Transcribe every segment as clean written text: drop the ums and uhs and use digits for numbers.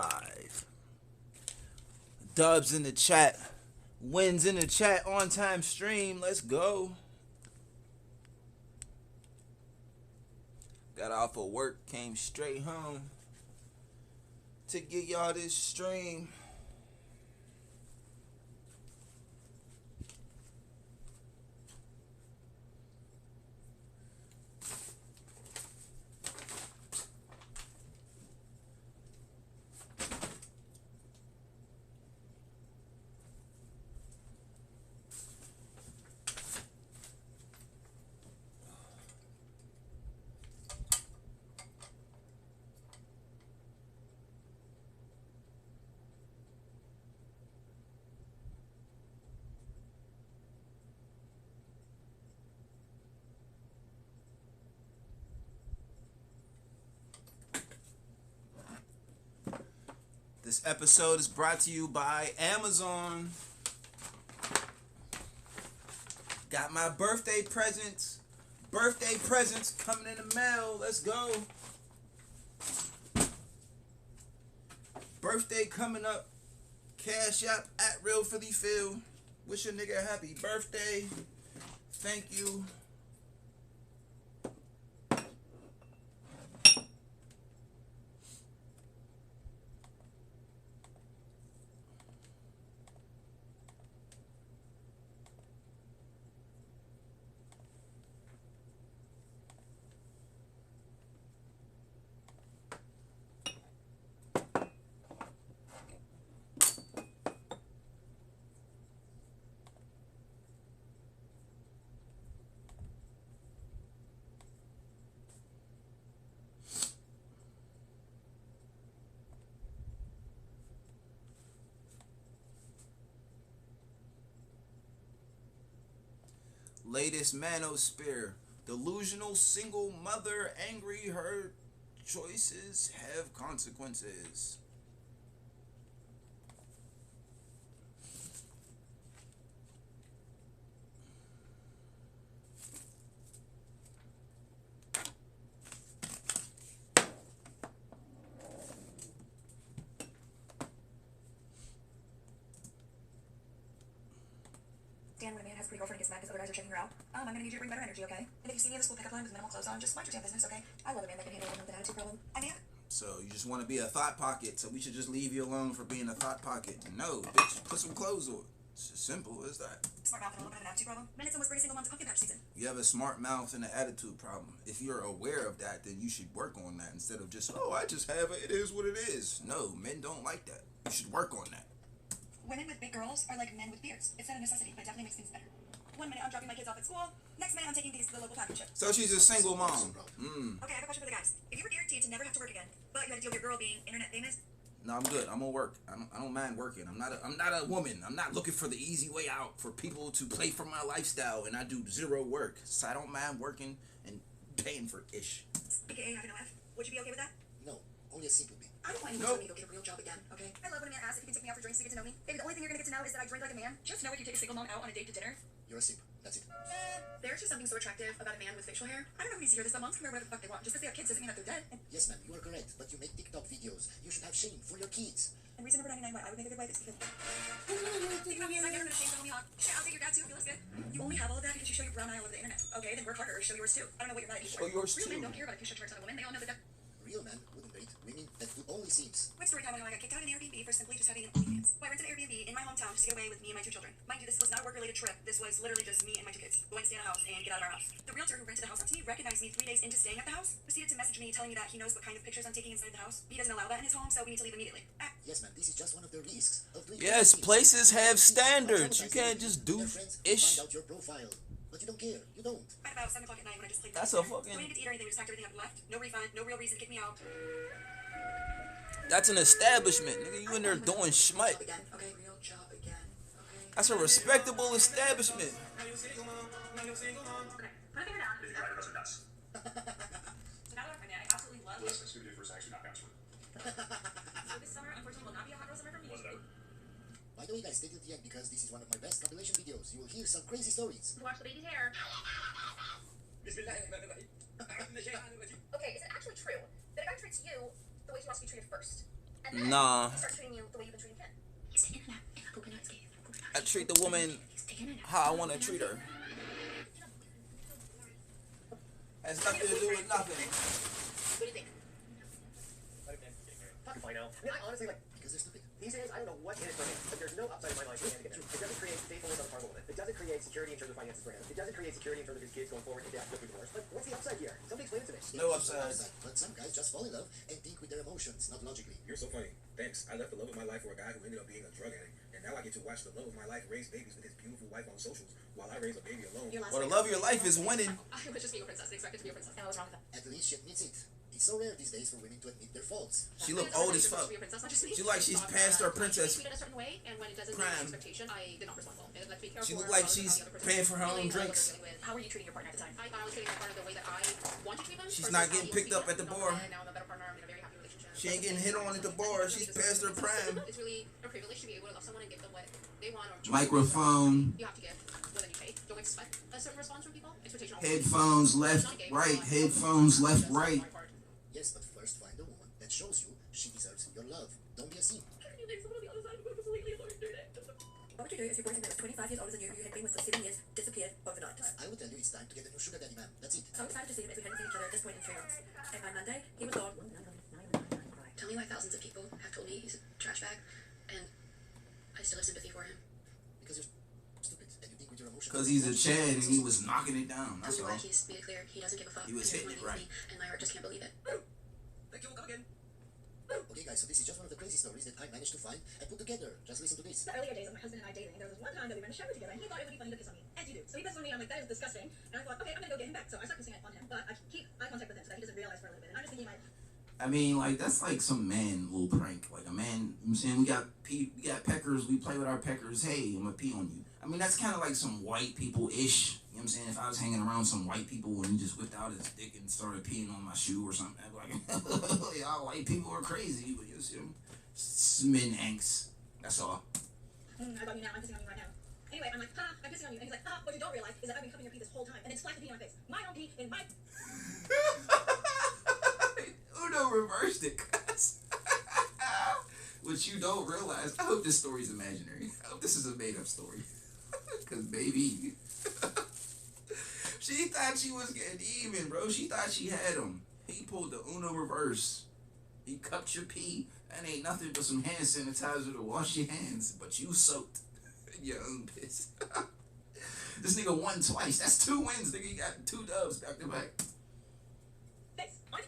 live. Dubs in the chat. Wins in the chat. On time stream. Let's go. Got off of work. Came straight home to get y'all this stream. This episode is brought to you by Amazon. Got my birthday presents. Birthday presents coming in the mail. Let's go. Birthday coming up. Cash App at RealPhillyPhil. Wish a nigga a happy birthday. Thank you. Latest manosphere. Delusional single mother angry her choices have consequences. Dan, when a man has a pre-girlfriend and gets mad because other guys are checking her out, I'm gonna need you to bring better energy, okay? And if you see me in the school pickup line with minimal clothes on, just mind your damn business, okay? I love a man that can handle a woman with an attitude problem. I mean, so you just want to be a thought pocket, so we should just leave you alone for being a thought pocket. No, bitch, put some clothes on. It's as simple as that. Smart mouth and a little bit of an attitude problem. Man, it's almost bring a single mom to pumpkin patch season. You have a smart mouth and an attitude problem. If you're aware of that, then you should work on that instead of just, oh, I just have it. It is what it is. No, men don't like that. You should work on that. Women with big girls are like men with beards. It's not a necessity, but it definitely makes things better. 1 minute I'm dropping my kids off at school. Next minute I'm taking these to the local package shop. So she's a single mom. Okay, I have a question for the guys. If you were guaranteed to never have to work again, but you had to deal with your girl being internet famous. No, I'm good. I'm gonna work. I don't mind working. I'm not a woman. I'm not looking for the easy way out for people to play for my lifestyle, and I do zero work. So I don't mind working and paying for ish. AKA having no F. Would you be okay with that? No, only a simple B. I don't want anyone to tell me to go get a real job again, okay? I love when a man asks if he can take me out for drinks to get to know me. Baby, the only thing you're gonna get to know is that I drink like a man. Just know if you take a single mom out on a date to dinner. You're a simp. That's it. There's just something so attractive about a man with facial hair. I don't know who needs to hear this, but moms can wear whatever the fuck they want. Just because they have kids doesn't mean that they're dead. Yes, ma'am, you are correct, but you make TikTok videos. You should have shame for your kids. And reason number 99 why I would make a good wife is because... Think about me as I get rid of shame, tell me hot. Shit, I'll take your dad too if he looks good. You only have all of that because you show your brown eye all over the internet. Okay, then work harder or show yours too. I don't know what you're mad at me for. Show yours Real too. men don't care about if you show charts on a woman. They all know that. Real men wouldn't date women that do only seems. Quick story time on how I got kicked out of an Airbnb for simply just having an OnlyFans. So I rented an Airbnb in my hometown just to get away with me and my 2 children. Mind you, this was not a work-related trip. This was literally just me and my 2 kids going to stay in a house and get out of our house. The realtor who rented the house out to me recognized me 3 days into staying at the house, proceeded to message me telling me that he knows what kind of pictures I'm taking inside the house. He doesn't allow that in his home, so we need to leave immediately. Yes, ma'am, this is just one of the risks of doing. Yes, places have standards. You can't just do ish. Find out your profile, but you don't care. You don't. At about 7 o'clock at night when I just played. That's a fucking. We didn't get to eat or anything. We just packed everything up and left. No refund. No real reason to kick me out. That's an establishment, nigga. You in there doing schmuck. Again, okay, real job again. Okay. That's a respectable establishment. Okay, put a finger down. If you try to nuts. So now that I'm pregnant, I absolutely love. Listen, Scooby Doo for sex, not password. So this summer, unfortunately, will not be a hot girl summer for me. Was it ever? By the way, guys, stay till the end because this is one of my best compilation videos. You will hear some crazy stories. Wash the baby's hair. Okay, is it actually true that a guy treats you the way he wants to be treated first? And then Nah. he starts treating you the way you've been treating Ken. He's taking a nap and pooping out his cave. I treat the woman how I want to treat her. Has nothing to do with nothing. What do you think? Fucking fine now. I mean, I honestly, like, Because they're stupid. these days, I don't know what it is for me, but there's no upside in my life for him to get it. It doesn't create faithfulness on the part of a woman. It doesn't create security in terms of finances for him. It doesn't create security in terms of his kids going forward if they have to go through divorce. Like, what's the upside here? Somebody explain it to me. No upside. But some guys just fall in love and think with their emotions, not logically. You're so funny. Thanks. I left the love of my life for a guy who ended up being a drug addict. And now I get to watch the love of my life raise babies with his beautiful wife on socials while I raise a baby alone. Well, the love of your life is winning. I was just being a princess. They expected to be a princess. And what was wrong with that? At least she admits it. It's so rare these days for women to admit their faults. She look old as fuck. She like she's past her princess Treated a certain way, and when it doesn't meet prime. expectation, I did not respond well. And, like, be careful She look like about she's how the other person paying for her own feeling, what drinks. they're dealing with. How were you treating your partner at the time? I thought I was treating my partner the way that I want to treat them. She's versus not how getting he was picked up treating at the them. bar. And now I'm a better partner. I'm in a very happy relationship. She ain't getting hit on at the bar. She's past her prime. It's really a privilege to be able to love someone and give them what they want. Or Microphone, you have to give more than you take. Don't expect a certain response from people. Expectation. headphones left, right, headphones left, right. Yes, but first find a woman that shows you she deserves your love. Don't be a simp. What would you do if your boyfriend that was 25 years older than you, who you had been with for 7 years, disappeared overnight? I would tell you it's time to get a new sugar daddy, man. That's it. So excited to see him as we hadn't seen each other at this point in 3 months. And by Monday, he was gone. Tell me why thousands of people have told me he's a trash bag, and I still have sympathy for him. Because you're stupid and you think with your emotions. Cause he's a Chad and he was knocking it down. Tell That's me all. why he's made it clear he doesn't give a fuck. He was and hitting it wanting right. me, and my heart just can't believe it. Thank you, come again. Okay, guys, so this is just one of the crazy stories that I managed to find and put together. Just listen to this. The earlier days of my husband and I dating, there was one time that we went to shower together, and he thought it would be funny to piss on me, as you do. So he pisses on me, and I'm like, that is disgusting. And I thought, okay, I'm gonna go get him back. So I start pissing on him, but I keep eye contact with him so that he doesn't realize for a little bit. And I'm just thinking, like, I mean, like that's like some man little prank. Like a man, you know what I'm saying, we got peckers. We play with our peckers. Hey, I'm gonna pee on you. I mean, that's kind of like some white people ish. You know what I'm saying? If I was hanging around some white people and he just whipped out his dick and started peeing on my shoe or something, I'd be like, y'all white people are crazy. But you see them, men angst. That's all. I love you now, I'm pissing on you right now. Anyway, I'm like, I'm pissing on you. And he's like, what you don't realize is that I've been cupping your pee this whole time, and then splash the pee on my face. My own pee in my... Uno reversed it, cuz. What you don't realize, I hope this story's imaginary. I hope this is a made up story. Cause baby, she thought she was getting even, bro. She thought she had him. He pulled the Uno reverse. He cupped your pee. That ain't nothing but some hand sanitizer to wash your hands. But you soaked in your own piss. This nigga won twice. That's 2 wins. Nigga, he got 2 dubs back to back. Face. What?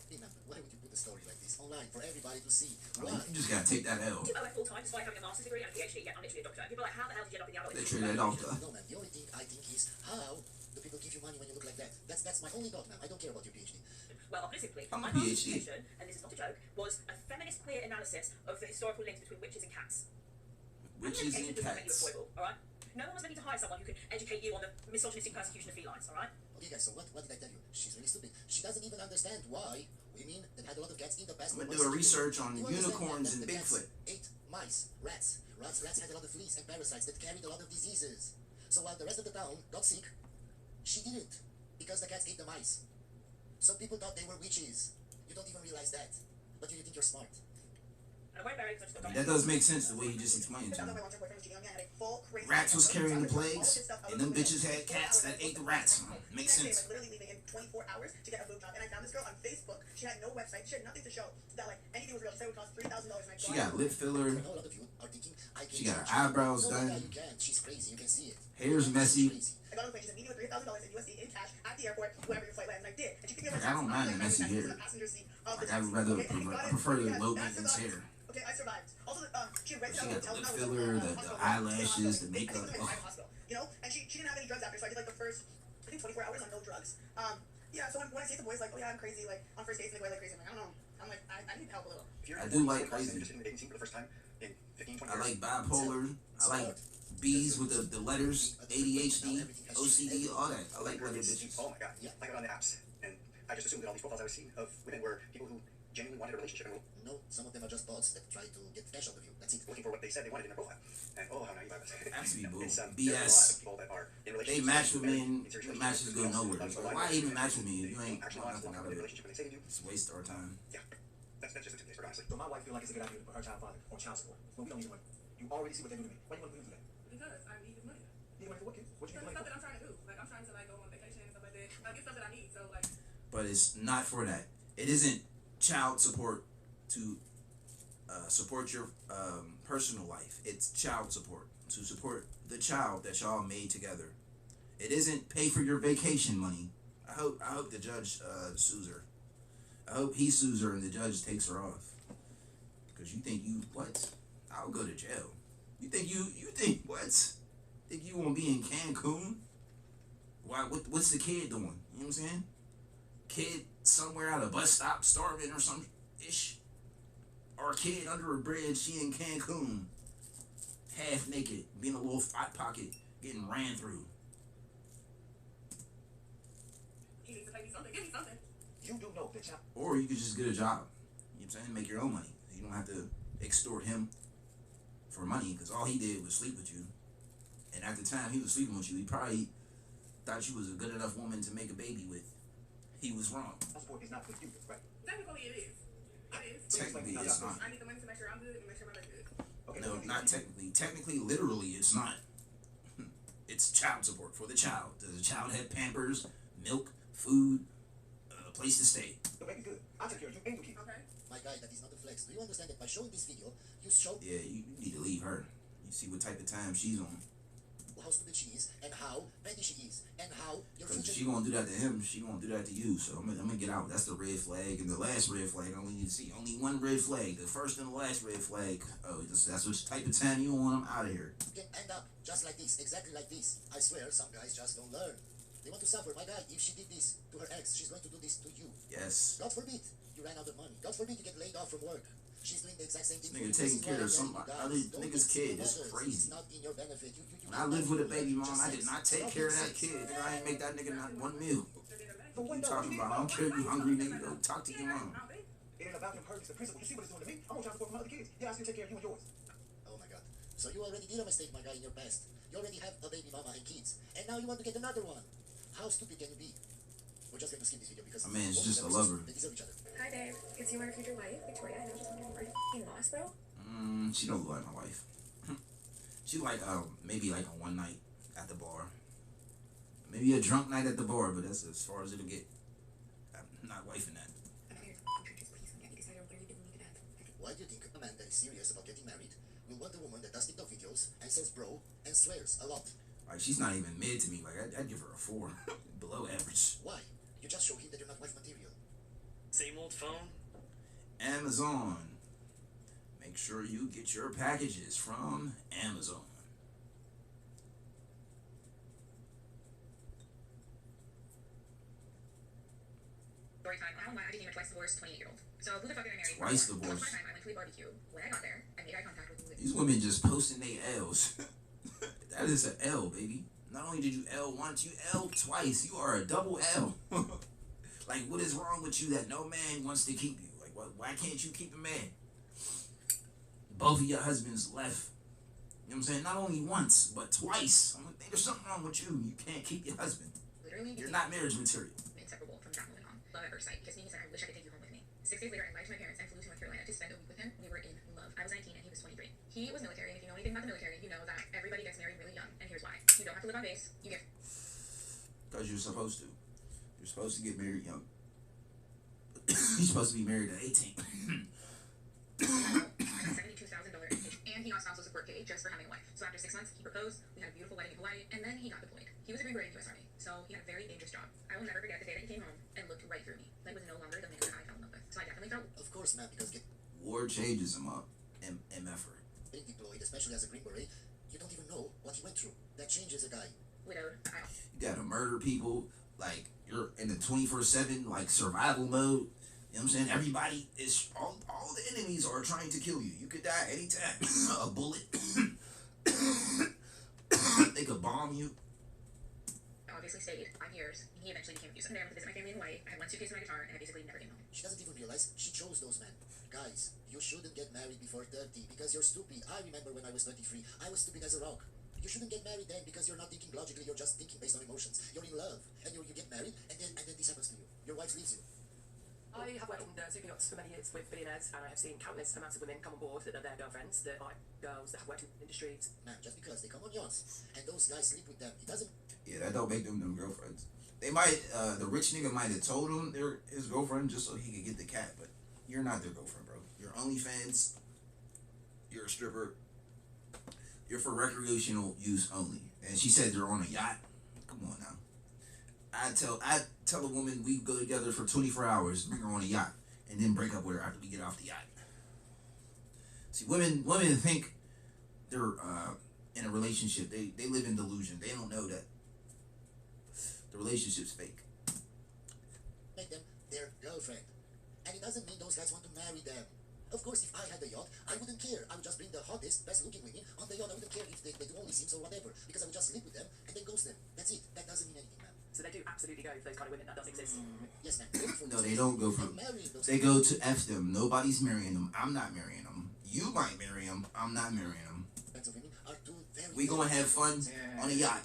Hey, man, why would you put a story like this online for everybody to see? I mean, Why? you just gotta take that L. I went full-time despite having a master's degree and a PhD, yet I'm literally a doctor. People are like, how the hell did you end up in the other They treat that doctor. No, man, the only thing I think is how do people give you money when you look like that? That's my only thought, man. I don't care about your PhD. Well, I'll put it simply, I'm a my PhD. dissertation, and this is not a joke, was a feminist queer analysis of the historical links between witches and cats. Witches and Education doesn't make you a cats. foible, alright? No one was meant to hire someone who could educate you on the misogynistic persecution of felines, alright? Okay, guys, so what did I tell you? She's really stupid. She doesn't even understand why women that had a lot of cats in the past... I'm gonna were do a stupid. research on You understand unicorns that and the cats Bigfoot. ate mice, rats. Rats had a lot of fleas and parasites that carried a lot of diseases. So while the rest of the town got sick, she didn't, because the cats ate the mice. Some people thought they were witches. You don't even realize that, but you think you're smart. And I won't marry because I just got That does make sense the way you just explained it to me. Rats was carrying the plagues, and them bitches had cats that ate the rats. Makes sense. Literally leaving in 24 hours to get a boob job, and I found this girl on Facebook. She had no website, she had nothing to show that like anything was real. She said it would cost $3,000. She got lip filler. I know a lot of you are thinking, I can She got her charge you. eyebrows No, done. yeah, you can. She's crazy. You can see it. Hair's She's messy. crazy. I got on the plane. She said, meet me with $3,000 in USD in cash at the airport whenever your flight lands. And I did. And she picked me up. Like, I don't mind the messy hair. Like, I prefer the low maintenance hair. Okay, I survived. Also, she had rented She out a got the hotel lip room. filler, the eyelashes, the makeup. You know, and she didn't have any drugs after, so I did like the first, I think 24 hours on no drugs. Yeah, so when I see the boys like, oh yeah, I'm crazy, like on first dates they go like crazy, I'm like, I don't know. I'm like, I need help a little. If you're I do like crazy. crazy. Just in the dating scene for the first time in 15, 20 I years. like bipolar. I like B's with the letters, ADHD, OCD, all that. I like other bitches. Oh my god. Yeah. Like on the apps. And I just assumed that all these profiles I was seeing of women were people who genuinely wanted a relationship and were No, some of them are just bots that try to get cash out of you. That's it. looking for what they said they wanted in their profile. And oh, how naive I was. Absolutely, boo. It's, there are a lot of BS. people that are in They relationships match with that me are and in serious the relationships matches go with nowhere. someone Like, else. why even match with me if you They ain't actually want want nothing out to of it? relationship when they say they do. It's a waste of our time. Yeah. That's just a tip, honestly. So my wife feel like it's a good idea to put her child father on child support when we don't need the money. You already see what they do to me. Why do you want to put him through that? Because I need his money. You need money for what, kid? What you Because need it's money stuff for? that I'm trying to do. Like, I'm trying to, like, go on vacation and stuff like that. Like, it's stuff that I need. So, like, But it's not for that. It isn't child support to support your personal life. It's child support to support the child that y'all made together. It isn't pay for your vacation money. I hope the judge sues her. I hope he sues her and the judge takes her off. Cause you think you what? I'll go to jail. You think what? Think you won't be in Cancun? Why? What's the kid doing? You know what I'm saying? Kid somewhere at a bus stop starving or some ish. Or a kid under a bridge, she in Cancun, half naked, being a little hot pocket, getting ran through. he needs to pay me something. Give me something. You do know that child. Or you could just get a job. You know what I'm saying? Make your own money. You don't have to extort him for money because all he did was sleep with you. And at the time he was sleeping with you, he probably thought you was a good enough woman to make a baby with. He was wrong. Child support is not for you, right? Technically, it is. It is. Technically, it's not. I need the money to make sure I'm good and make sure my baby's good. Okay. No, not technically. Technically, literally, it's not. It's child support for the child. Does the child have Pampers, milk, food, a place to stay? The baby's good. I'll take care of you and your kids. Okay. My guy, that is not a flex. Do you understand that by showing this video, you show Yeah, you need to leave her. You see what type of time she's on. how stupid she is and how petty she is and how your Because future... she gonna do that to him, she gonna do that to you. So I'm gonna get out. That's the red flag. And the last red flag, I only need to see only one red flag. The first and the last red flag. Oh, that's what type of time you want. I'm out of here. can end up just like this, exactly like this. I swear, some guys just don't learn. They want to suffer. My guy, if she did this to her ex, she's going to do this to you. Yes. God forbid you ran out of money. God forbid you get laid off from work. She's doing the exact same thing. Nigga for you. taking This is care why of some everybody other does. Don't nigga's get kid single is mothers. crazy. It's not in your benefit. You When I lived with a baby mom, just I did sex. not take Not care of sex. that kid. Nigga, I ain't make that nigga not one meal. For one You dog, talking about? I don't care if you hungry, nigga. Go talk to your mom. It ain't about him hurting. It's the principle. You see what it's doing to me? I'm on child support for my other kids. Yeah, I still take care of you and yours. Oh my God. So you already did a mistake, my guy, in your past. You already have a baby mama and kids. And now you want to get another one. How stupid can you be? We're just going to skip this video because... I mean, it's both just of a them lover. They deserve each other. Hi, babe. It's you, my future wife, Victoria. I know she's wondering, are you f***ing lost, bro? She don't look like my wife. She like maybe like a one night at the bar. Maybe a drunk night at the bar, but that's as far as it'll get. I'm not wifing that. I'm out here f***ing churches. Please don't get me decided on what you didn't need to have. Why do you think a man that is serious about getting married will want a woman that does TikTok videos and says bro and swears a lot? Like she's not even mid to me. Like I'd give her a 4, below average. Why? You just show him that you're not wife material. Same old phone? Amazon. Make sure you get your packages from Amazon. Story time. Oh my, I became a twice divorced 28-year-old. So who the fuck did I marry? Twice Most of divorced. my time, I went to a barbecue. When I got there, I made eye contact with These women just posting their L's. That is an L, baby. Not only did you L once, you L twice. You are a double L. Like, what is wrong with you that no man wants to keep you? Like, why can't you keep a man? Both of your husbands left. You know what I'm saying? Not only once, but twice. I'm like, there's something wrong with you. You can't keep your husband. literally You're not marriage material. inseparable from that moment on. Love at first sight. Kissed me, he said, I wish I could take you home with me. 6 days later, I lied to my parents and flew to North Carolina to spend a week with him. We were in love. I was 19 and he was 23. He was military, and if you know anything about the military, you know that everybody gets married really young. And here's why. You don't have to live on base. You get... Because you're supposed to. You're supposed to get married young. You're supposed to be married at 18. I got $72,000 and he got spousal support pay just for having a wife. So after 6 months, he proposed. We had a beautiful wedding in Hawaii, and then he got deployed. He was a Green Beret in the U.S. Army, so he had a very dangerous job. I will never forget the day that he came home and looked right through me. Like, was no longer the man that I fell in love with. So I definitely felt... Of course, man, because War changes him up. MF-er. getting deployed, especially as a Green Beret, you don't even know what he went through. That changes a guy. widowed. You gotta murder people. Like, you're in the 24/7 like survival mode. You know what I'm saying? Everybody is all the enemies are trying to kill you. You could die anytime. A bullet. They could bomb you. Obviously stayed 5 years, and he eventually became abusive. I went to visit my family in Hawaii. I had 1 suitcase and my guitar, and I basically never came home. She doesn't even realize she chose those men. Guys, you shouldn't get married before 30 because you're stupid. I remember when I was 23, I was stupid as a rock. You shouldn't get married then because you're not thinking logically, you're just thinking based on emotions. You're in love, and you get married, and then this happens to you. Your wife leaves you. I have worked on super yachts for many years with billionaires, and I have seen countless amounts of women come on board that are their girlfriends, that are girls that have worked in industries. Man, just because they come on yachts and those guys sleep with them, it doesn't. Yeah, that don't make them girlfriends. They might, the rich nigga might have told him they're his girlfriend just so he could get the cat, but you're not their girlfriend, bro. You're OnlyFans. You're a stripper. You're for recreational use only. And she said they're on a yacht. Come on now. I tell a woman we go together for 24 hours, bring her on a yacht, and then break up with her after we get off the yacht. See, women think they're in a relationship. They live in delusion. They don't know that the relationship's fake. Make them their girlfriend. And it doesn't mean those guys want to marry them. Of course, if I had the yacht, I wouldn't care. I would just bring the hottest, best-looking women on the yacht. I wouldn't care if they do only sims or whatever, because I would just sleep with them and then ghost them. That's it. That doesn't mean anything, man. So they do absolutely go for those kind of women. That does exist. Yes, man. No, they don't go for. They go to F them. Nobody's marrying them. I'm not marrying them. You might marry them. I'm not marrying them. We gonna have fun on a yacht.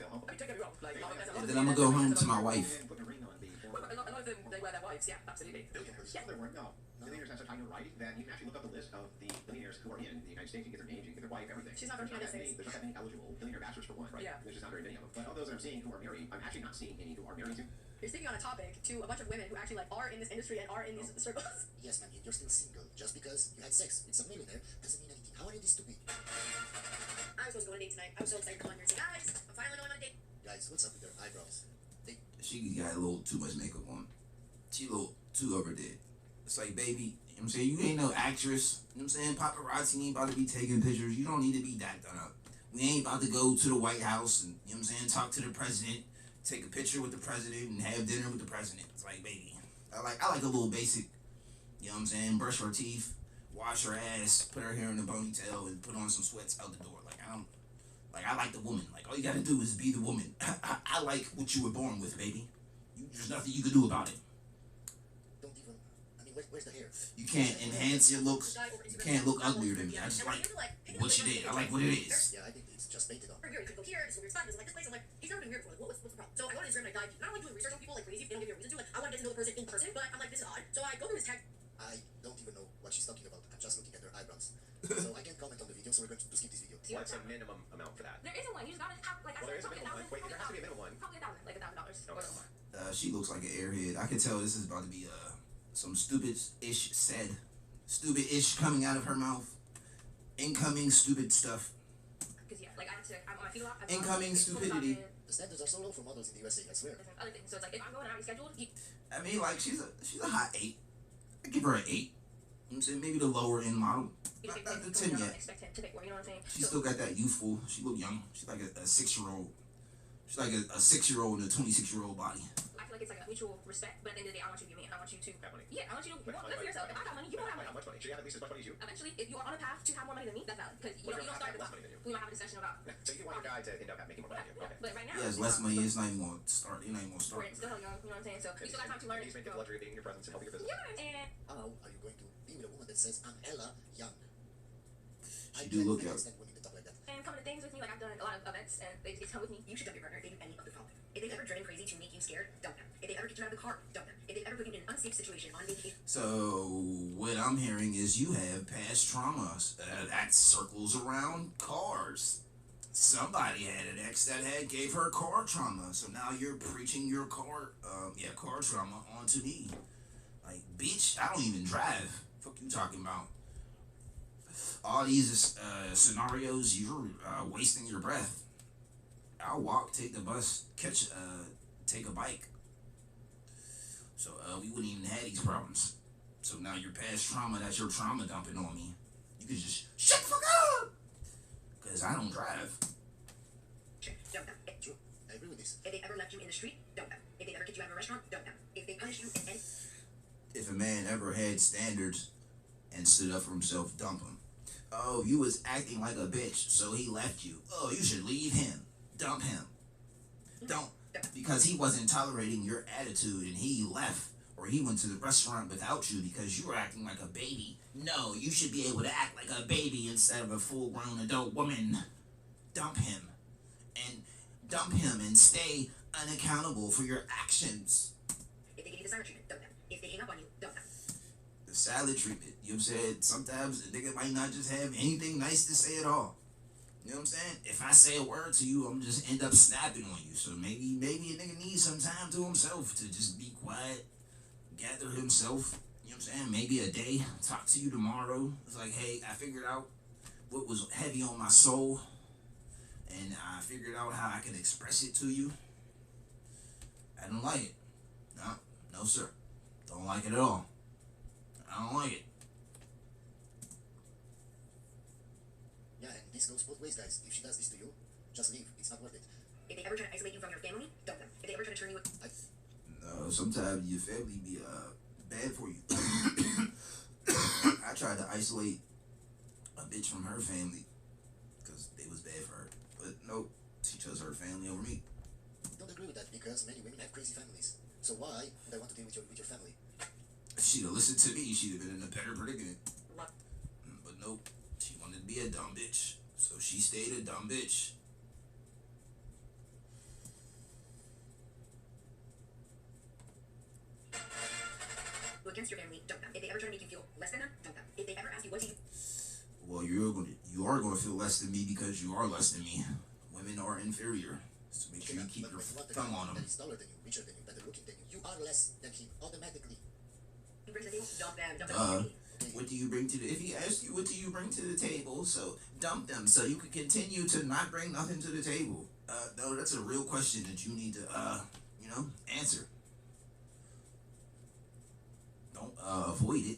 And then I'm gonna go home to my wife. A lot of them, they wear their wives, yeah, absolutely. Billionaires. Yeah. No. Billionaires has a tiny right, then you can actually look up the list of the billionaires who are in the United States. You get their names, you get their wife, everything. She's not from the United States. There's not that many eligible billionaire bachelors for one, right? Yeah. There's just not very many of them. But of those that I'm seeing who are married, I'm actually not seeing any who are married to. You're speaking on a topic to a bunch of women who actually like are in this industry and are in these circles. Yes, man, you're still single. Just because you had sex with some millionaire doesn't mean anything. How are you this stupid? I was supposed to go on a date tonight. I was so excited to come on here and say, guys, I'm finally going on a date. Guys, what's up with their eyebrows? She got a little too much makeup on. She a little too overdid. It's like, baby, you know what I'm saying? You ain't no actress. You know what I'm saying? Paparazzi ain't about to be taking pictures. You don't need to be that done up. We ain't about to go to the White House and, you know what I'm saying, talk to the president, take a picture with the president, and have dinner with the president. It's like, baby, I like a little basic, you know what I'm saying? Brush her teeth, wash her ass, put her hair in a ponytail, and put on some sweats out the door. I like the woman. Like, all you gotta do is be the woman. I like what you were born with, baby. There's nothing you can do about it. Don't even. I mean, where's the hair? You can't enhance your looks. You can't look uglier than me. I just like what you did. I like what it is. Yeah, I think it's just painted on. Here, you could go here, this is a weird spot, this is like this place. I'm like, he's never been here before. Like, what's the problem? So I go to Instagram and I dive deep. Not only doing research on people like crazy, they don't give you a reason to. Like, I want to get to know the person in person, but I'm like, this is odd. So I go through his tag. I don't even know what she's talking about. I'm just looking at her eyebrows. So I can't comment on the video, so we're going to skip this video. What's a minimum amount for that? There isn't one. You just gotta have, like, Well, there is a minimum one. Wait, there has to be a minimum one. Probably $1,000, like $1,000 or more. She looks like an airhead. I can tell this is about to be some stupid-ish coming out of her mouth. Incoming stupid stuff. Because yeah, like I'm on my feet a lot. Incoming stupidity. The standards are so low for models in the USA, I swear. Other things. So it's like if I'm going out rescheduled, I mean, like she's a hot 8. I give her an 8. You know what I'm saying? Maybe the lower end model. Not the 10 yet. Expect him to pick one, you know what I'm saying? She still got that youthful. She look young. She's like a 6-year-old. She's like a 6-year-old in a 26-year-old body. I feel like it's like a mutual respect, but at the end of the day, I want you to be me, and I want you to have money. Yeah, I want you to live for yourself. If I got money, you don't have money. How much money? Should you have at least as much money as you? Eventually, if you are on a path to have more money than me, that's valid. Because you don't start with we might have a discussion about. So you want your guy to end up making more money than you. Okay. But right now, he has less money. It's not even going to start. You're not even going to start. We're still young, you know what I'm saying? So you still got time to learn. He's made the luxury of being in your presence and helping your business. Yeah, and How are you going to be with a woman that says, I'm Ella Young? She do look young. Understand women that talk like that. and coming to things with me, like I've done a lot of events, and they come with me. You should dump your partner if they do any other topic. If they ever driven crazy to make you scared, dump them. If they ever get you out of the car, dump them. If they ever put you in an unsafe situation on vacation. So what I'm hearing is you have past traumas that circles around cars. Somebody had an ex that gave her car trauma, so now you're preaching your car trauma onto me. Like, bitch, I don't even drive. Fuck you talking about? All these scenarios, you're wasting your breath. I'll walk, take the bus, take a bike. So we wouldn't even have these problems. So now your past trauma, that's your trauma dumping on me. You could just shut the fuck up, because I don't drive. Dump them. True. I agree with this. If they ever left you in the street, dump them. If they ever kicked you out of a restaurant, dump them. If they punish you and if a man ever had standards and stood up for himself, dump him. Oh, you was acting like a bitch, so he left you. Oh, you should leave him. Dump him. Don't, because he wasn't tolerating your attitude and he left, or he went to the restaurant without you because you were acting like a baby. No, you should be able to act like a baby instead of a full-grown adult woman. Dump him. And dump him and stay unaccountable for your actions. if they give you the silent treatment, dump them. If they hang up on you, dump them. the salad treatment. You know what I'm saying? Sometimes a nigga might not just have anything nice to say at all. You know what I'm saying? If I say a word to you, I'm just end up snapping on you. So maybe a nigga needs some time to himself to just be quiet, gather himself. You know what I'm saying? Maybe a day. Talk to you tomorrow. It's like, hey, I figured out what was heavy on my soul, and I figured out how I can express it to you. I don't like it. No, sir. Don't like it at all. I don't like it. Yeah, and this goes both ways, guys. If she does this to you, just leave. It's not worth it. If they ever try to isolate you from your family, dump them. If they ever try to turn you... No, sometimes your family be bad for you. I tried to isolate a bitch from her family because they was bad for her. But nope, she chose her family over me. Don't agree with that because many women have crazy families. So why would I want to deal with your family? If she'd have listened to me, she'd have been in a better predicament. But nope, she wanted to be a dumb bitch. So she stayed a dumb bitch. Against your family, dump them. If they ever try to make you feel less than them, dump them. If they ever ask you what do you... Well, you are gonna feel less than me because you are less than me. Women are inferior. So make sure you keep your thumb on them. That is taller than you, richer than you, better looking than you. You are less than him automatically. You bring to the table, dump them. Dump them. What do you bring to the... If he asks you, what do you bring to the table? So dump them so you can continue to not bring nothing to the table. No, that's a real question that you need to, answer. Don't avoid it.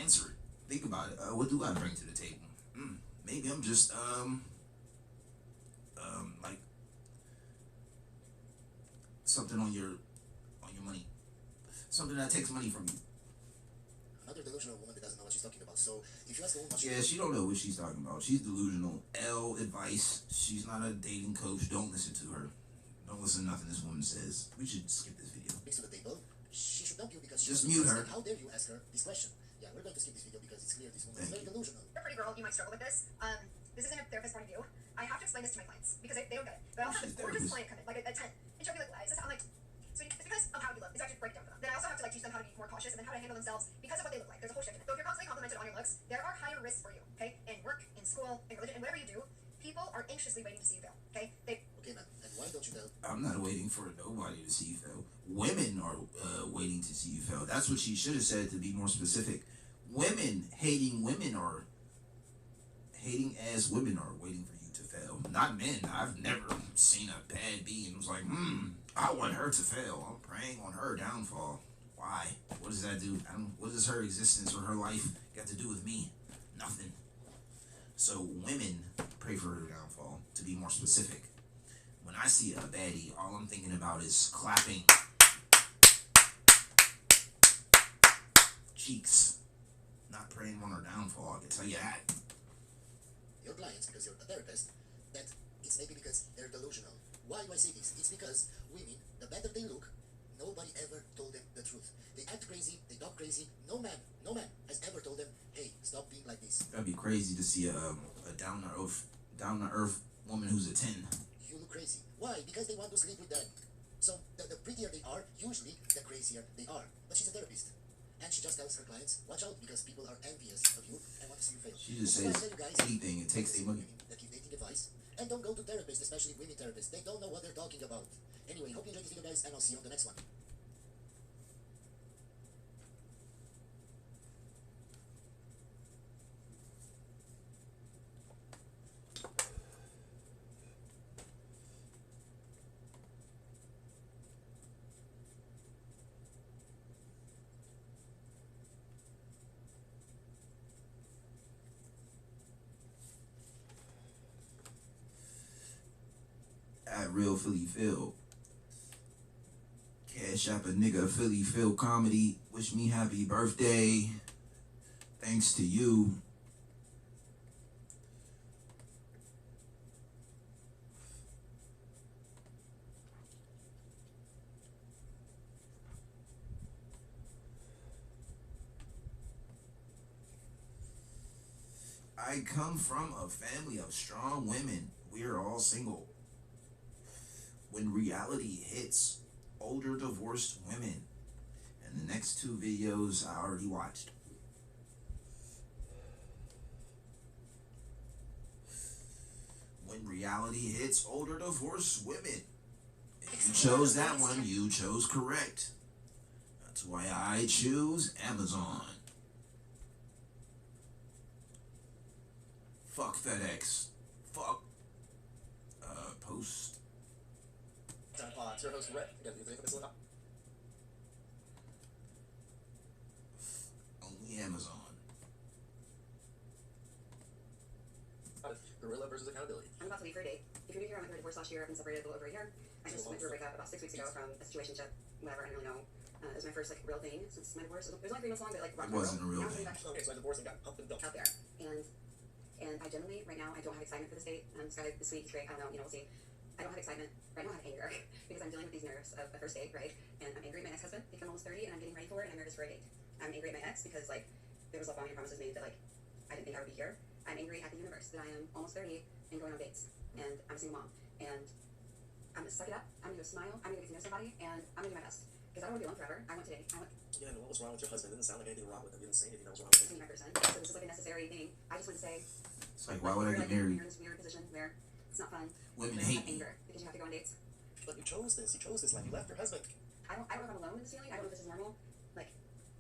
Answer it. Think about it. What do I bring to the table? Maybe I'm just, like something on your money. Something that takes money from you. Another delusional woman that doesn't know what she's talking about. So if you ask a woman what she don't know what she's talking about. She's delusional. L advice. She's not a dating coach. Don't listen to her. Don't listen to nothing this woman says. We should skip this video. brings to the table, she should dump you because she just mute her. How dare you ask her this question? Yeah, we're going to skip this video because it's clear this woman is very delusional. You're a pretty girl, you might struggle with this. This isn't a therapist point of view. I have to explain this to my clients because they don't get it. But I'll have this gorgeous client come in, like a 10, and she'll be like, why is this? I'm like, so it's because of how you look. It's actually a breakdown for them. Then I also have to teach them how to be more cautious and then how to handle themselves because of what they look like. There's a whole shift in it. So if you're constantly complimented on your looks, there are higher risks for you, okay? In work, in school, in religion, in whatever you do, people are anxiously waiting to see you fail, okay? Okay, man, and why don't you tell? I'm not waiting for nobody to see you fail. Women are waiting to see you fail. That's what she should have said to be more specific. Women hating as women are waiting for you to fail. Not men. I've never seen a bad bee and was like, I want her to fail. I'm praying on her downfall. Why? What does that do? What does her existence or her life got to do with me? Nothing. So women pray for her downfall, to be more specific. When I see a baddie, all I'm thinking about is clapping cheeks. Not praying on her downfall, I can tell you that. Your clients, because you're a therapist, that it's maybe because they're delusional. Why do I say this? It's because women, the better they look, nobody ever told them the truth. They act crazy, they talk crazy. No man has ever told them, hey, stop being like this. That'd be crazy to see a down-to-earth woman who's a 10. You look crazy. Why? Because they want to sleep with them. So the prettier they are, usually the crazier they are. But she's a therapist. And she just tells her clients, watch out because people are envious of you and want to see you fail. She just says anything, it takes their money. That give dating advice. And don't go to therapists, especially women therapists. They don't know what they're talking about. Anyway, hope you enjoyed this video, guys, and I'll see you on the next one. At Real Philly Phil. Cash App a nigga PhillyPhilComedy. Wish me happy birthday. Thanks to you. I come from a family of strong women. We are all single. When reality hits, older divorced women. And the next two videos I already watched. reality hits older divorced women. If you chose that one, you chose correct. That's why I choose Amazon. Fuck FedEx. Fuck Post. It's your host, Rick. Again, you think of this little Only Amazon. Gorilla versus accountability. I'm about to leave for a date. If you're new here, I went through a divorce last year. I've been separated a little over a year. I just went through a breakup about 6 weeks ago from a situationship, whatever, I don't really know. It was my first real thing since my divorce. It was only 3 months long, but it wasn't a real thing. Okay, so I divorced and got pumped and dumped. Out there. And I generally, right now, I don't have excitement for this date. This guy, this week, great. I don't know, we'll see. I don't have excitement. Right now I have anger because I'm dealing with these nerves of a first date, right? And I'm angry at my ex-husband because I'm almost 30 and I'm getting ready for it and I'm nervous for a date. I'm angry at my ex because, there was love bombing and promises made that, I didn't think I would be here. I'm angry at the universe that I am almost 30 and going on dates. And I'm a single mom. And I'm gonna suck it up. I'm gonna go smile. I'm gonna get to know somebody and I'm gonna do my best. Because I don't want to be alone forever. I want today. Yeah, and what was wrong with your husband? It didn't sound like anything wrong with him. You didn't say anything that was wrong with him. He's my person. So this is a necessary thing. I just want to say, it's why would I get married? You're in this weird position where it's not fun. Women hate me. Anger because you have to go on dates. But you chose this. You chose this life. You left your husband. I don't know if I'm alone in this feeling. I don't know if this is normal.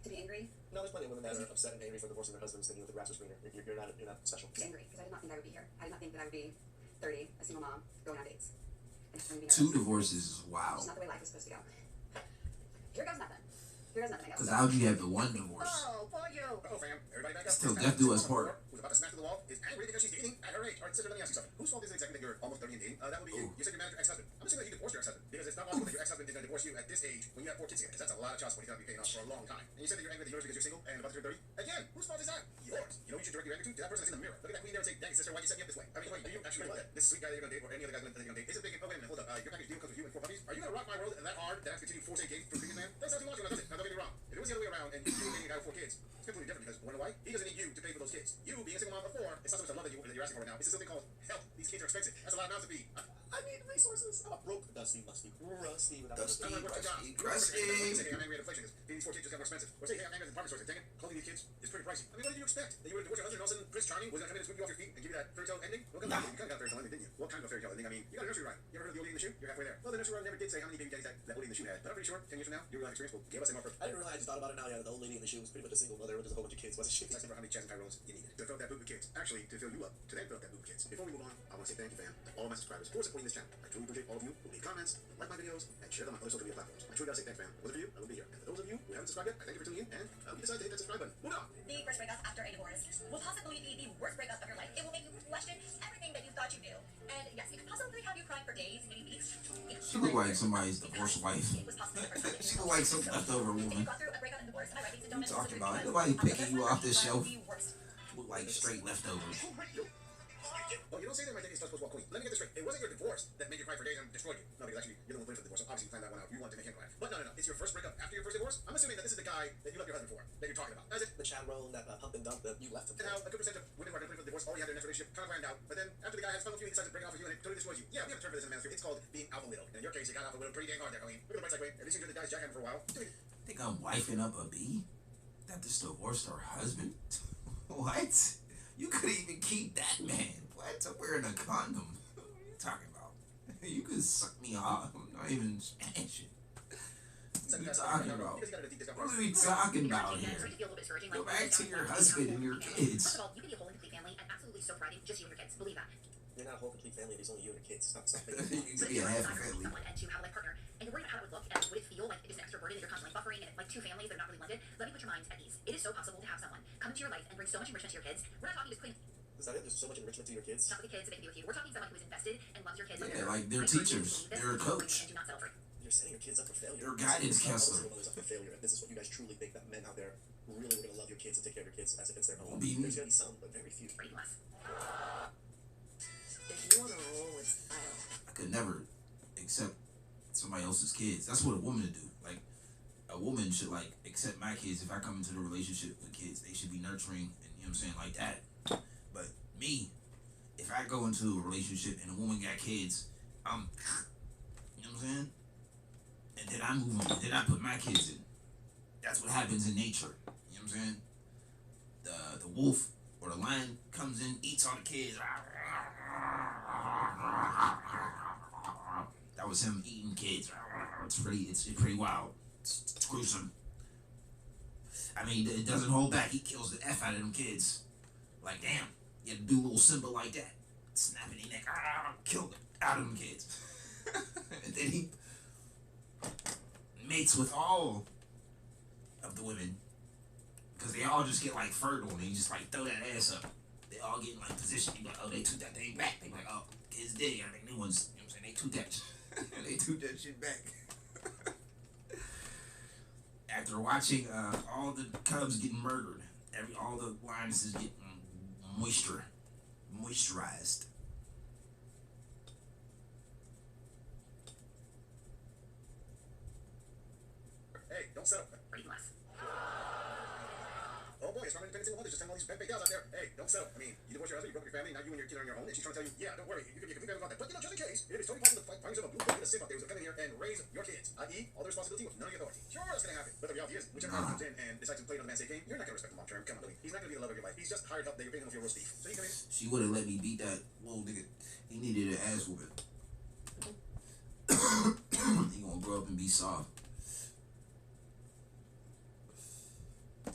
To be angry. No, there's plenty of women that are upset and angry for divorcing their husbands thinking that the grass was greener. You're not special. I'm angry because I did not think I would be here. I did not think that I would be 30, a single mom, going on dates. And 2 divorces, wow. It's not the way life is supposed to go. Here goes nothing. Here goes nothing. Because how'd you have the 1 divorce? Oh, for you. Oh, fam. Everybody back up. Still death do us part. Who's about to smash to the wall is angry because she's dating at her age. All right, sister, let me ask you something. Whose fault is it exactly that you're almost 30 and dating? That would be you. You said you're mad at your ex-husband. I'm assuming that you divorced your ex-husband because it's not logical that your ex-husband is going to divorce you at this age when you have 4 kids together. Because that's a lot of child support he's going to be paying off for a long time. And you said that you're angry at the universe because you're single and about to turn 30. Again, whose fault is that? Yours. You know what you should direct your anger to? To that person that's in the mirror. Look at that queen there and say, dang it, sister, why you set me up this way? I mean, wait, do you actually want that? This sweet guy that you're going to date or any other guy that you're going to date is it big? Oh, wait a minute, hold up. Your package deal comes with you and 4 puppies. Are you going to rock my world that hard that I have to continue forcing games for previous man? That's not too logical, does it? Now, don't get me wrong. If it was the other way around and you're dating a guy with 4 kids, it's completely different because one, why? He doesn't need you to pay for those kids. You being a single mom of 4, it's not so much a love that you're asking for right now. It's something called help. These kids are expensive. That's a lot of mouths to feed. I need resources. I'm a broke, dusty, musty, rusty without Dusty, I'm crusty. angry at inflation because these 4 kids just got more expensive. Or say, hey, I'm angry at the department store. Dang it, clothing these kids is pretty pricey. I mean, what did you expect? That you would divorce your husband and all of a sudden Prince Charming was going to come in and sweep you off your feet and give you that fairy tale ending? Well, you kind of got a fairy tale ending, didn't you? What kind of a fairy tale ending? I mean, you got a nursery rhyme. You ever heard of the old lady in the shoe? You're halfway there. Well, the nursery rhyme never did say how many baby daddies that old lady in the shoe had. But I'm pretty sure 10 years from now, your real life experience will give us a more. I didn't realize. I just thought about it now. Yeah, the old lady in the shoe was pretty much a single mother with just a whole bunch of kids, wasn't she? Let's remember how many Chaz and Tyrones you needed to fill that boot with kids. Actually, to fill you up, to then fill up that boot with kids. Before we move on, I want to say thank you, fam, to all of my subscribers for supporting this channel. I truly appreciate all of you who leave comments, like my videos, and share them on other social media platforms. I truly gotta say thanks, fam. Whether for you, I will be here. And for those of you who haven't subscribed yet, I thank you for tuning in, and I hope you decide to hit that subscribe button. Move on! The first breakup after a divorce will possibly be the worst breakup of your life. It will make you question everything that you thought you knew. And yes, it could possibly have you crying for days, maybe weeks. She look like somebody's divorced wife. She look like some leftover woman. If you got through a breakup and divorce, am I right? What are you talking about? Nobody picking you off this shelf. Look like straight leftovers. Well, you don't say that my daddy's supposed to walk queen. Let me get this straight. It wasn't your divorce that made you cry for days and destroyed you. No, because actually, you're the one blamed for the divorce, so obviously you planned that one out. You wanted to make him cry. But no. It's your first breakup after your first divorce. I'm assuming that this is the guy that you left your husband for, that you're talking about. That's it. The Chad roll and that pump and dump that you left him. And now, a good percentage of women who are going to play for the divorce already had their next relationship kind of planned out. But then, after the guy has fun with you, he decides to break off with you and it totally destroys you. Yeah, we have a term for this in the manosphere. It's called being alpha widow. And in your case, you got alpha widow pretty dang hard there, Colleen. Look at the bright side, Wayne. At least you did the guy's jackhammer for a while. Think I'm wifing up a bee? That just divorced her husband? What? You couldn't even keep that man. What? I'm wearing a condom. What are you talking about? You could suck me off. I'm not even Spanish. What are we talking about? What are we talking about here? Go back to your husband and your kids. First of all, you could be a whole and complete family and absolutely so proud of just you and your kids. Believe that. You're not a whole complete family. There's only you and your kids. Stop. You could be a half a family. And to have a life partner, and you're worried about how it would look, and would it feel like it's an extra burden that you're constantly buffering, and like 2 families that are not really blended. Let me put your minds at ease. It is so possible to have someone come into your life and bring so much enrichment to your kids. We're not talking just clean. Is that it? There's so much enrichment to your kids. Not with the kids, they can be with you. We're talking someone who is invested and loves your kids. Yeah, like they're teachers. They're a coach. And do not settle for it. You're setting your kids up for failure. You're a guidance counselor. Mothers up for failure. And this is what you guys truly think that men out there really are going to love your kids and take care of your kids as if it's their own. There's going to be some, but very few. Pretty less. If you want to roll with style, I could never accept somebody else's kids. That's what a woman would do. Like, a woman should, like, accept my kids. If I come into the relationship with kids, they should be nurturing and, you know what I'm saying, like that. But me, if I go into a relationship and a woman got kids, I'm, you know what I'm saying? And then I move on. Then I put my kids in. That's what happens in nature. You know what I'm saying? The wolf or the lion comes in, eats all the kids. That was him eating kids. It's pretty wild. It's gruesome. I mean, it doesn't hold back. He kills the F out of them kids. Like, damn, you had to do a little symbol like that. Snapping their neck. Killed them out of them kids. And then he mates with all of the women. Because they all just get like fertile and he just like throw that ass up. They all get in like position. He like, oh, they took that thing back. They like, oh, kids dead. I make new ones. You know what I'm saying? They took that. They took that shit back. After watching all the cubs getting murdered, all the lionesses getting moisturized. Hey, don't settle. Pretty blessed. Oh boy, it's not independent single mothers just telling all these fake gals out there. Hey, don't settle. I mean, you divorced your husband, you broke up your family, now you and your kid are on your own, and she's trying to tell you, yeah, don't worry, you can complete family contact. But you know, just in case, it is totally possible to find yourself a blue a sick up there who's gonna come in here and raise your kids, i.e., all the responsibility with none of the authority. Sure, that's gonna happen. But the reality is, whichever one comes in and decides to play another man's game, you're not gonna respect him long term. Come on, Louis. He's not gonna be the love of your life. He's just hired help that you're paying him for your roast beef. So you come in. She would have let me beat that little nigga. He needed an ass whooping. He gonna grow up and be soft.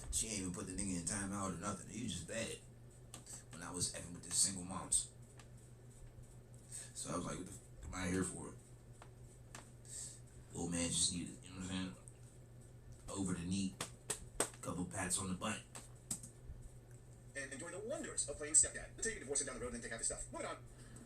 She ain't even put the nigga in timeout or nothing. He was just bad when I was effing with the single moms. So I was like, what the fuck am I here for? Old man just needed, you know what I'm saying? Over the knee, couple pats on the butt. And enjoy the wonders of playing stepdad until you get divorced and down the road and then take half his stuff. Moving on.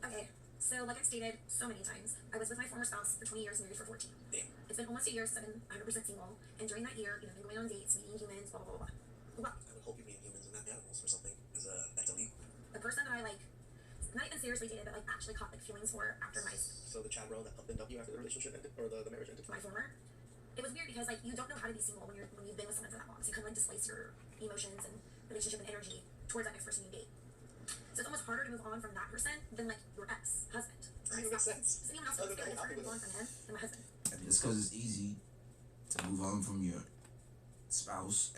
Okay, so like I've stated so many times, I was with my former spouse for 20 years, married for 14. Damn. It's been almost a year since I've been 100% single, and during that year, been going on dates, meeting humans, blah, blah, blah, blah. Well, I would hope you meet humans and not animals or something, because that's illegal. the person that I not even seriously dated, but actually caught feelings for after So the Chad bro that up and up you after the relationship ended, or the marriage ended? my former, it was weird because you don't know how to be single when you've been with someone for that long. So you kind of displace your emotions and relationship and energy towards that next person you date. So it's almost harder to move on from that person than your ex-husband. Doesn't even make sense. So anyone else feels good, it's harder to move on from him than my husband. I mean, it's because it's easy to move on from your ex-spouse.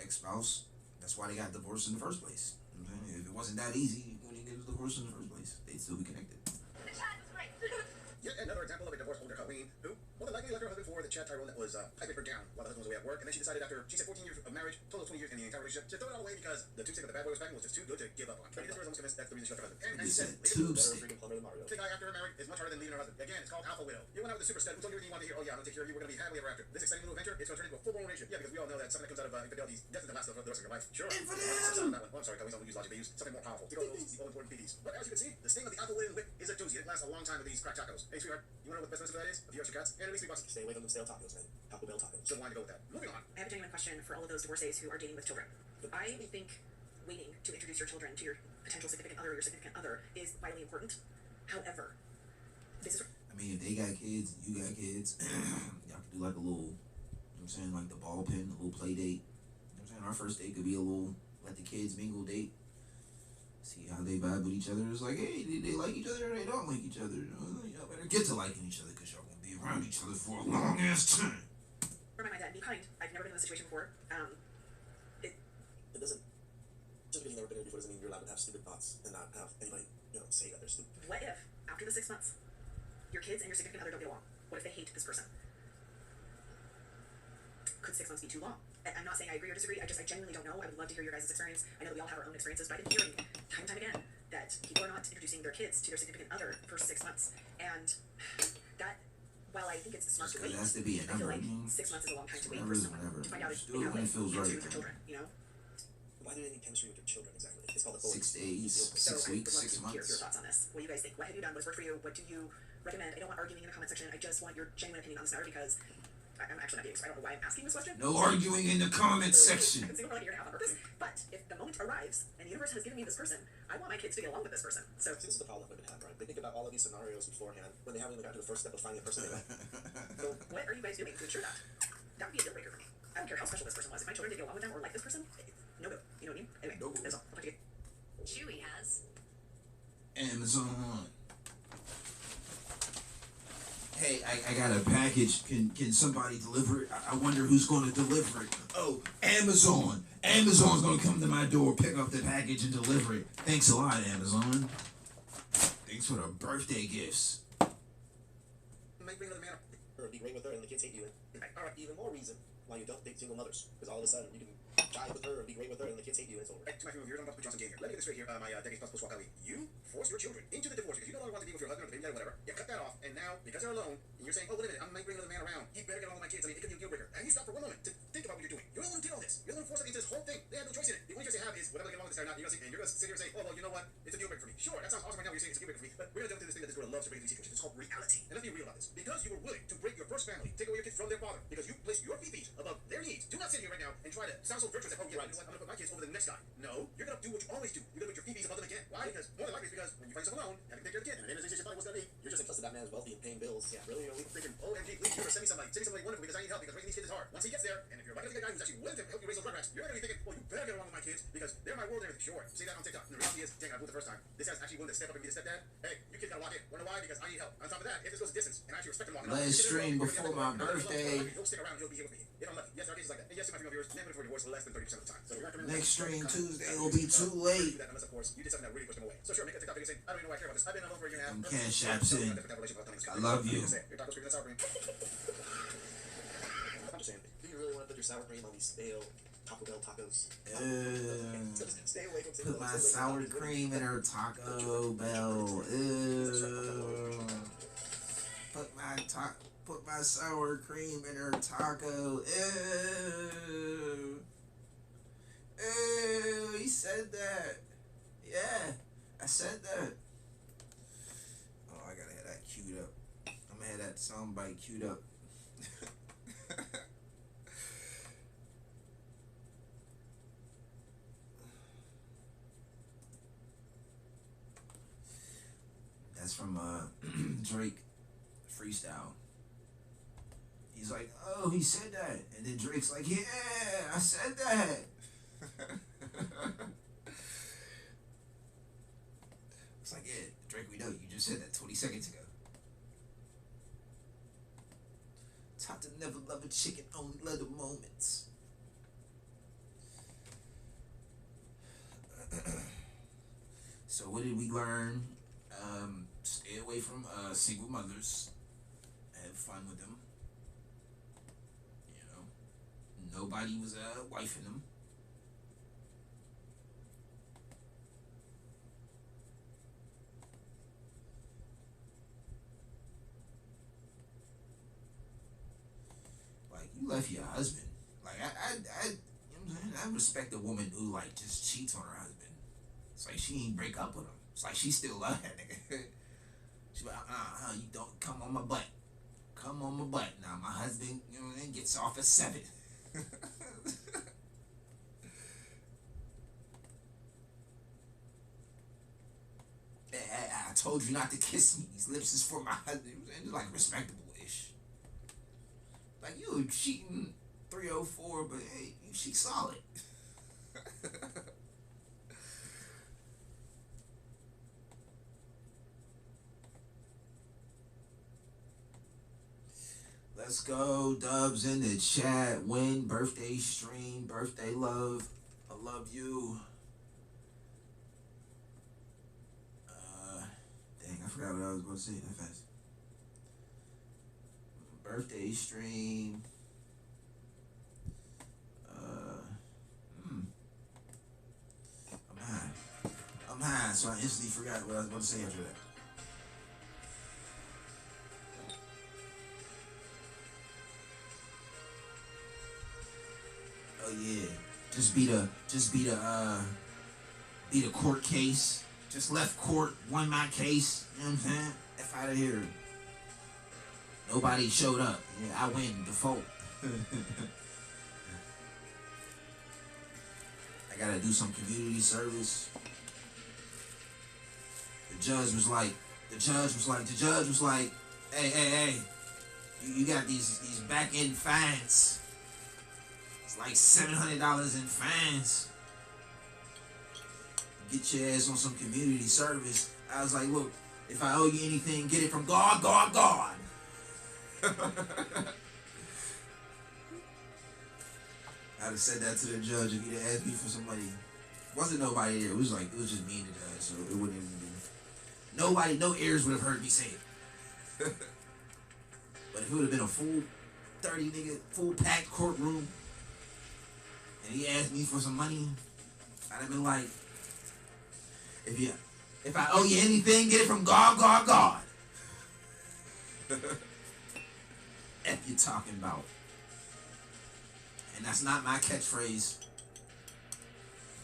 That's why they got divorced in the first place. You know what I'm saying? If it wasn't that easy, when they get divorced in the first place, they'd still be connected. The chat was great. Yet another example of a divorced older Colleen who more than likely left her husband for the Chad Tyrone that was piping her down while the husband was away at work, and then she decided after, she said 14 years of marriage, total of 20 years in the entire relationship, to throw it all away because the tube stick that the bad boy was packing was just too good to give up on. But this girl is almost convinced that's the reason she left her husband. And as she said, Tube Better stick. freaking plumber than Mario. the guy after her marriage is much harder than leaving her husband. Again, it's called Alpha Widow. You went out with the super stud who told you everything you wanted to hear. Oh yeah, I'm gonna take care of you. We're gonna be happily ever after. This exciting little adventure, it's gonna turn into a full-blown relationship. Yeah, because we all know that something that comes out of infidelity is destined to last the rest of your life. Sure. Infidelity. Oh, I'm sorry, Colleen, someone use logic. They use something more powerful. You know, the all-important PDs. But as you can see, the sting of the Alpha Widow whip is a doozy. It lasts a long time with these crack tacos. Hey, sweetheart, you wanna know what the best medicine for that is? A few extra cats and at least $3. Stay away from them stale tacos, man. Taco Bell tacos. So why to go with that? Moving on. I have a genuine question for all of those divorcees who are dating with children. I think waiting to introduce your children to your potential significant other or your significant other is vitally important. However, this is... I mean, if they got kids, you got kids, y'all could do like a little, you know what I'm saying, like the ball pin, a little play date. You know what I'm saying? Our first date could be a little, let the kids mingle date. See how they vibe with each other. It's like, hey, they like each other or they don't like each other. Y'all better get to liking each other because y'all gonna be around each other for a long ass time. Remind my dad, be kind. I've never been in this situation before. It doesn't, just because you've never been here before doesn't mean you're allowed to have stupid thoughts and not have anybody, say that they're stupid. What if, after the 6 months, your kids and your significant other don't get along? What if they hate this person? Could 6 months be too long? I'm not saying I agree or disagree. I genuinely don't know. I would love to hear your guys' experience. I know that we all have our own experiences, but I've been hearing time and time again that people are not introducing their kids to their significant other for 6 months. And that, while I think it's smart to wait, It has to be a I feel number. like 6 months is a long time to wait Whatever for is someone whatever. to find out if Just they do it have when like it feels chemistry right, with their children, Why do they need chemistry with their children exactly? It's called authority. 6 days, So 6 I weeks, would love 6 to hear your months. thoughts on this. What do you guys think? What have you done? What's worked for you? What do you recommend? I don't want arguing in the comment section. I just want your genuine opinion on this matter because I'm actually not being, I don't know why I'm asking this question. No arguing in the comment section. I've been single for like a year and a half on purpose. But if the moment arrives and the universe has given me this person, I want my kids to get along with this person. So See, this is the problem that women have, right? They think about all of these scenarios beforehand when they haven't even got to the first step of finding a person they like. So what are you guys doing to ensure that? That would be a deal breaker for me. I don't care how special this person was. If my children didn't get along with them or like this person, no go. You know what I mean? Anyway, No go. that's all. I'll talk to you. Chewy has. Amazon. Hey, I got a package. Can somebody deliver it? I wonder who's going to deliver it. Oh, Amazon. Amazon's going to come to my door, pick up the package, and deliver it. Thanks a lot, Amazon. Thanks for the birthday gifts. Might bring another man or be great with her and the kids hate you. Alright, even more reason why you don't date single mothers. Because all of a sudden you can jive with her or be great with her and the kids hate you and it's over. Hey, to my female viewers, I'm about to put you on some game here. Let me get this straight here. My decades plus post-walk Ali. You forced your children into the divorce because you no longer want to be with your husband or the baby dad or whatever. You cut that off, and now, because they're alone, and you're saying, oh, wait a minute, I might bring another man around. He better get along with my kids. I mean, it could be a deal breaker. And you stop for one moment to think about what you're doing. You're the one who did all this. You're the one who forced them into this whole thing. They have no choice in it. The only choice they have is whether they get along with this guy or not. You're gonna sit here and say, oh, well, you know what? It's a deal breaker for me. Sure, that sounds awesome right now. You're saying it's a deal breaker for me, but we're gonna do this thing that this girl loves to bring to these situations. It's called reality. And let's be real about this. Because you were willing to break your first family, take away your kids from their father, because you placed your feet above their needs. Do not sit here right now and try to sound so virtuous that, oh, yeah, you know what? I'm gonna put my kids over the next guy. No, you're gonna do what you always do. You're gonna put your feet above them again. Why? Because more than likely it's because when you find yourself alone, having to take care of the kid, and then you thought it was gonna be, you're just interested that man is wealthy and paying bills. Yeah, really? Are we thinking, OMG, please, you're send me somebody wonderful because I need help because raising these kids is hard. Once he gets there, and if you're lucky to get a guy who's actually willing to help you raise those rugrats, you're gonna be thinking, well, you better get along with my kids because they're my world and everything. Sure, say that on TikTok. And the reality is, dang, I blew the first time. This guy's actually willing to step up and be the stepdad. Hey, you kids gotta walk in. Wanna know why? Because I need help. On top of that, if this goes a distance, and I actually respect him walking Let's stream before my birthday. He'll stick around, he'll be here with me. If I'm lucky. Yes, there are cases like that. And yes, to my female viewers, men for divorce less than 30% of the time. So next stream Tuesday will be too late. Unless, of course, you did something that really pushed them away. So sure, make a TikTok video saying, I don't even know why I care about this. I've been alone for a year and a half. Cash apps in. I love you. Your taco screaming, that's sour cream. I'm just saying, do you really want to put your sour cream on these stale Taco Bell tacos? Stay away from put my sour cream in her Taco Bell. Put my sour cream in her taco. Ew. Ew, he said that. Yeah, I said that. Oh, I gotta have that queued up. I'm gonna have that soundbite queued up. That's from Drake freestyle. He's like, oh, he said that. And then Drake's like, yeah, I said that. It's like, yeah, Drake, we know you just said that 20 seconds ago. Taught to never love a chicken, only love the moments. So what did we learn? Stay away from single mothers. Have fun with them. You know, nobody was wifing them. Like, you left your husband. Like, I you know what I'm saying? I respect a woman who, like, just cheats on her husband. It's like she ain't break up with him. It's like she still love that nigga. She's like, you don't come on my butt. Come on my butt. Now my husband, you know what I mean, gets off at 7. I told you not to kiss me. These lips is for my husband. It's like respectable-ish. Like, you were cheating 304, but hey, she solid. Let's go, Dubs in the chat. Win, birthday stream, birthday love. I love you. Dang, I forgot what I was going to say that fast. Birthday stream. I'm high, so I instantly forgot what I was going to say after that. Oh yeah, just be the court case. Just left court, won my case. You know what I'm saying? F out of here. Nobody showed up. Yeah, I win, default. I gotta do some community service. The judge was like, hey, you got these back end fines. It's like $700 in fines. Get your ass on some community service. I was like, look, if I owe you anything, get it from God. I'd have said that to the judge if he'd asked me for somebody. Wasn't nobody there. It was just me and the judge, so it wouldn't even be. nobody, no ears would have heard me say it. But if it would have been a full 30 nigga, full packed courtroom, and he asked me for some money, I'd have been like, if I owe you anything, get it from God, God, God. F you talking about. And that's not my catchphrase.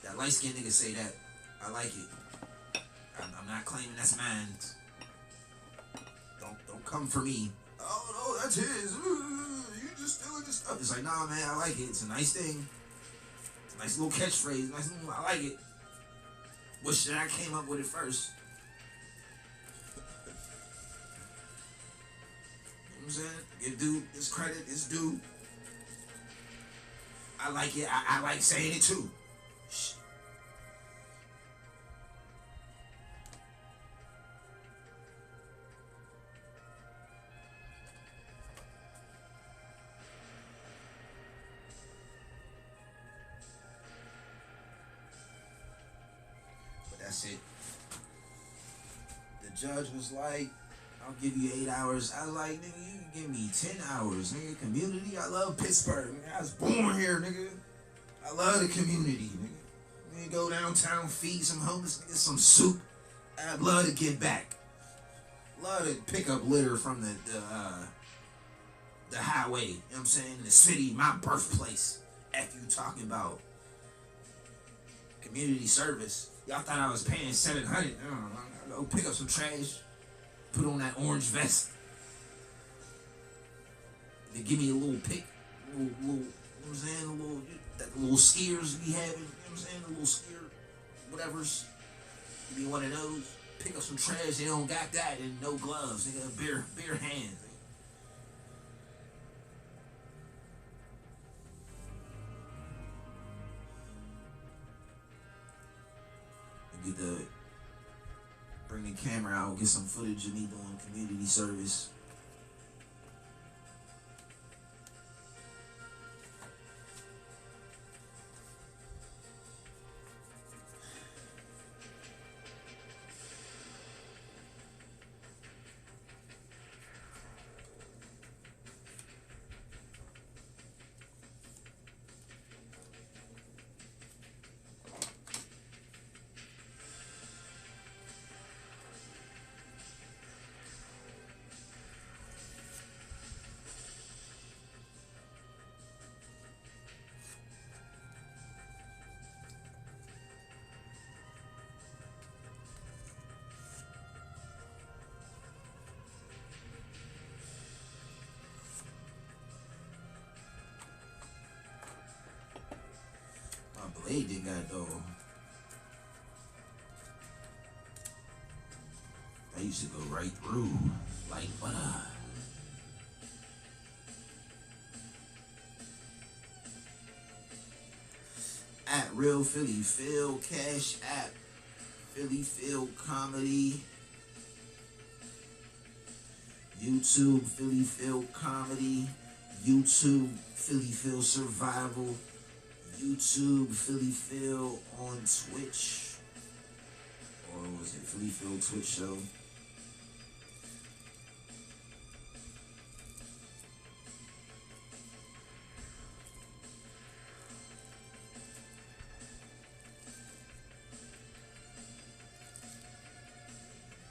That light-skinned nigga say that. I like it. I'm not claiming that's mine. Don't come for me. Oh no, that's his. You just stealing this stuff. It's like, nah, man, I like it. It's a nice thing. It's a nice little catchphrase. I like it. Wish that I came up with it first. You know what I'm saying? Give dude his credit, his due. I like it. I like saying it too. Shh. But that's it. The judge was like, I'll give you 8 hours. I was like, nigga, you can give me 10 hours, nigga. Community, I love Pittsburgh. Nigga. I was born here, nigga. I love the community, nigga. Nigga, go downtown, feed some homeless niggas some soup. I'd love to get back. Love to pick up litter from the highway. You know what I'm saying? The city, my birthplace. After you talking about community service, y'all thought I was paying $700. I go pick up some trash. Put on that orange vest. They give me a little pick, little, you know what I'm saying? That little skiers we having, you know what I'm saying? A little skier, whatever's. Give me one of those. Pick up some trash. They don't got that and no gloves. They got bare hands. Bring the camera out, get some footage of me doing community service. Blade they got though. I used to go right through like butter. At Real Philly Phil, Cash App, PhillyPhilComedy, YouTube PhillyPhilComedy, YouTube Philly Survival, YouTube Philly Phil on Twitch, or was it Philly Phil Twitch show?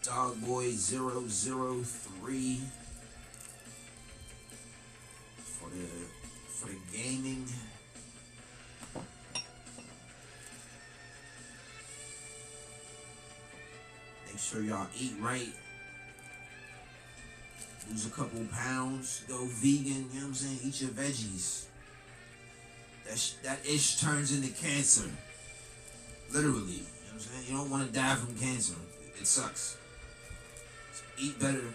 Dogboy003 for the gaming. Make sure y'all eat right. Lose a couple pounds. Go vegan. You know what I'm saying? Eat your veggies. That ish turns into cancer. Literally. You know what I'm saying? You don't want to die from cancer. It sucks. So eat better.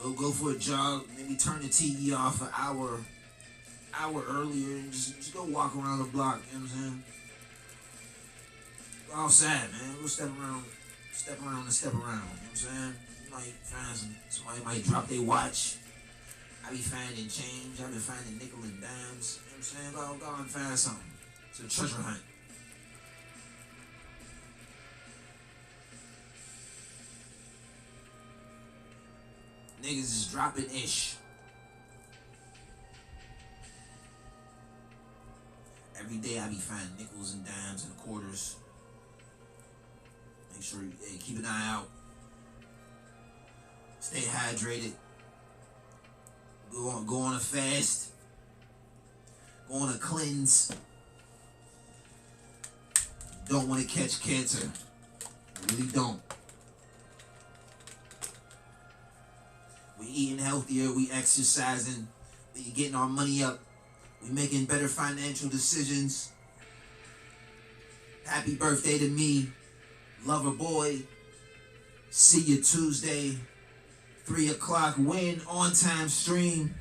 Go for a jog. Maybe turn the TV off an hour earlier and just go walk around the block. You know what I'm saying? Go outside, man. Go step around. Step around. You know what I'm saying? You might find somebody might drop their watch. I be finding change. I be finding nickel and dimes. You know what I'm saying? Go and find something. It's a treasure hunt. Niggas is dropping ish. Every day I be finding nickels and dimes and quarters. Make sure you keep an eye out. Stay hydrated. Go on a fast. Go on a cleanse. Don't want to catch cancer. I really don't. We eating healthier. We exercising. We getting our money up. We making better financial decisions. Happy birthday to me. Lover boy. See you Tuesday. 3 o'clock win on time stream.